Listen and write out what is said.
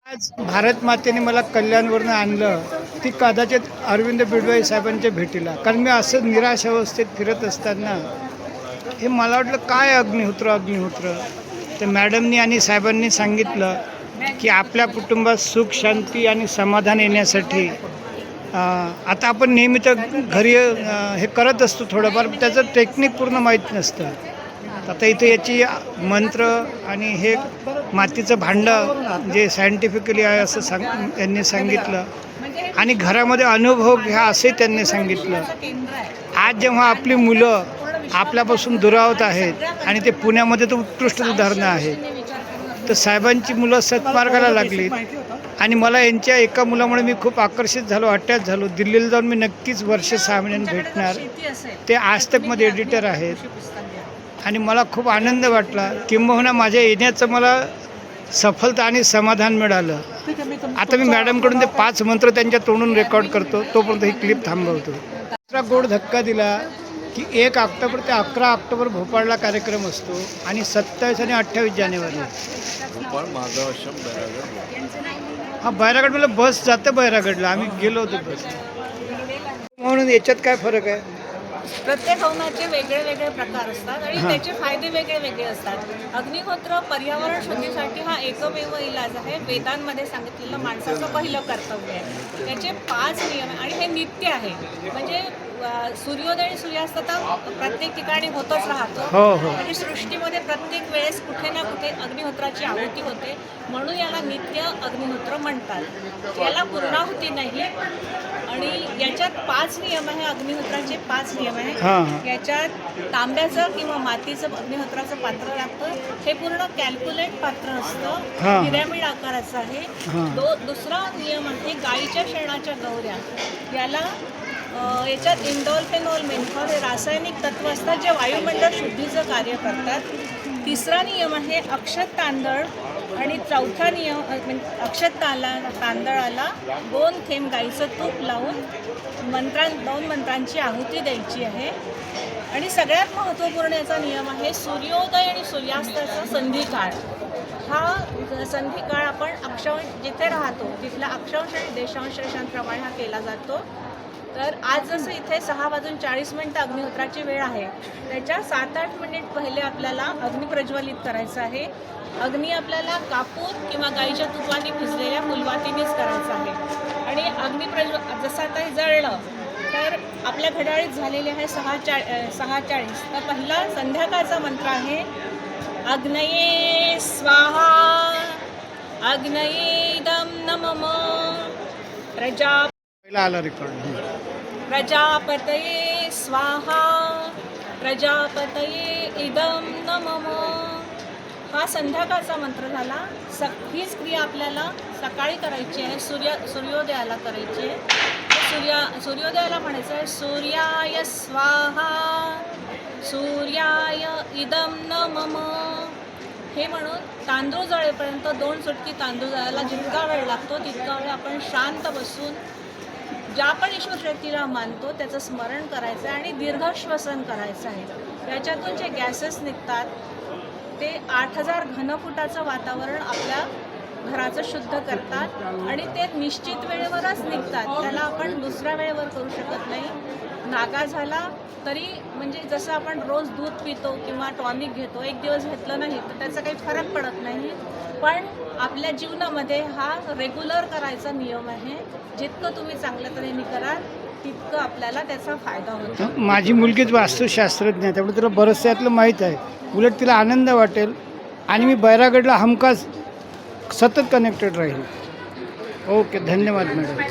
आज भारत मातेने मला कल्याणवरनं आणलं ती कदाचित अरविंद बिडवे साहेबांच्या भेटीला. कारण मी असं निराश अवस्थेत फिरत असताना हे मला वाटलं काय अग्निहोत्र. तर मॅडमनी आणि साहेबांनी सांगितलं की आपल्या कुटुंबात सुख शांती आणि समाधान येण्यासाठी आता आपण नेहमी तर घरी हे करत असतो थोडंफार, त्याचं टेक्निक पूर्ण माहीत नसतं. आता इथे याची मंत्र आणि हे मातीचं भांडं जे सायंटिफिकली आहे असं त्यांनी सांगितलं आणि घरामध्ये अनुभव घ्या असंही त्यांनी सांगितलं. आज जेव्हा आपली मुलं आपल्यापासून दुरावत आहेत आणि ते पुण्यामध्ये तर उत्कृष्ट उदाहरणं आहेत, तर साहेबांची मुलं सत्मार्गाला लागलीत आणि मला यांच्या एका मुलामुळे मी खूप आकर्षित झालो, अटॅच झालो. दिल्लीला जाऊन मी नक्कीच वर्ष 6 महिन्यांनी भेटणार. ते आजतकमध्ये एडिटर आहेत आणि मला खूप आनंद वाटला. किंबहुना माझ्या येण्याचं मला सफलता आणि समाधान मिळालं. आता मी मॅडमकडून ते 5 मंत्र त्यांच्या तोंडून रेकॉर्ड करतो, तोपर्यंत ही क्लिप थांबवतो. दुसरा गोड धक्का दिला की 1 ऑक्टोबर ते 11 ऑक्टोबर भोपाळला कार्यक्रम असतो आणि 27 आणि 28 जानेवारी भोपाळ माधव आश्रम बैरागड. हा बैरागड मला बस जातं बैरागडला, आम्ही गेलो होतो बस. म्हणून याच्यात काय फरक आहे? प्रत्येक हवनाचे वेगळे वेगळे प्रकार असतात आणि त्याचे फायदे वेगळे वेगळे असतात. अग्निहोत्र पर्यावरण शुद्धीसाठी हा एकमेव इलाज आहे. वेदांमध्ये सांगितलेलं माणसाचं पहिलं कर्तव्य आहे. त्याचे 5 नियम आणि हे नित्य आहे. म्हणजे सूर्योदय आणि सूर्यास्त तर प्रत्येक ठिकाणी होतच राहतो. म्हणजे सृष्टीमध्ये प्रत्येक वेळेस कुठे ना कुठे अग्निहोत्राची आहुती होते, म्हणून याला नित्य अग्निहोत्र म्हणतात. याला पूर्णाहुती नाही. आणि याच्यात 5 नियम आहे. अग्निहोत्राचे 5 नियम आहे. याच्यात तांब्याचं किंवा मातीचं अग्निहोत्राचं पात्र लागतं. हे पूर्ण कॅल्क्युलेट पात्र असतं, पिरॅमिड आकाराचं आहे. दुसरा नियम आहे गाईच्या शेणाच्या गौऱ्या. याच्यात इंडोल फेनॉल मेन्थॉल हे रासायनिक तत्व असतात जे वायुमंडळ शुद्धीचं कार्य करतात. तिसरा नियम आहे अक्षत तांदळ आणि चौथा नियम अक्षत तांदळाला 2 थेंब गाईचं तूप लावून 2 मंत्रांची आहुती द्यायची आहे. आणि सगळ्यात महत्त्वपूर्ण याचा नियम आहे सूर्योदय आणि सूर्यास्ताचा संधिकाळ. हा संधिकाळ आपण अक्षांश जिथे राहतो तिथला अक्षांश आणि देशांश रेषांप्रमाणे हा केला जातो. तर आज जसं इथे 6:40 अग्निहोत्राची वेळ आहे, त्याच्या 7-8 मिनिट पहिले आपल्याला अग्नी प्रज्वलित करायचं आहे. अग्नी आपल्याला कापूर किंवा गाईच्या तुपाने भिजलेल्या फुलवातीनेच करायचं आहे. आणि जसं आता हे जळलं तर आपल्या घड्याळीत झालेले आहे 6:40. तर पहिला संध्याकाळचा मंत्र आहे अग्नये स्वाहा अग्नयेदं नमः प्रजापतये स्वाहा प्रजापतये इदं नमः. हा संध्याकाळचा मंत्र झाला. हीच क्रिया आपल्याला सकाळी करायची आहे. सूर्योदयाला करायची आहे. सूर्योदयाला म्हणायचं आहे सूर्याय स्वाहा सूर्याय इदं नमः. हे म्हणून तांदूळ जळेपर्यंत 2 चुटकी तांदूळ जळायला जितका वेळ लागतो तितका वेळ आपण शांत बसून ज्या आपण ईश्वर शक्तीला मानतो त्याचं स्मरण करायचं आहे आणि दीर्घ श्वसन करायचं आहे. याच्यातून जे गॅसेस निघतात ते 8000 घनफुटाचं वातावरण आपल्या घराचं शुद्ध करतात आणि ते निश्चित वेळेवरच निघतात. त्याला आपण दुसऱ्या वेळेवर करू शकत नाही. नागा झाला तरी म्हणजे जसं आपण रोज दूध पितो किंवा टॉनिक घेतो, एक दिवस घेतलं नाही तर त्याचा काही फरक पडत नाही. पण आपल्या जीवनामध्ये हा रेग्युलर करायचा नियम आहे. जितकं तुम्ही चांगल्या तऱ्हेने कराल तितकं आपल्याला त्याचा फायदा होतो. माझी मुलगीच वास्तुशास्त्रज्ञ आहे, त्यामुळे तिला बरंचसं यातलं माहीत आहे. उलट तिला आनंद वाटेल आणि मी बैरागडला हमखास सतत कनेक्टेड राहील. ओके, धन्यवाद मॅडम.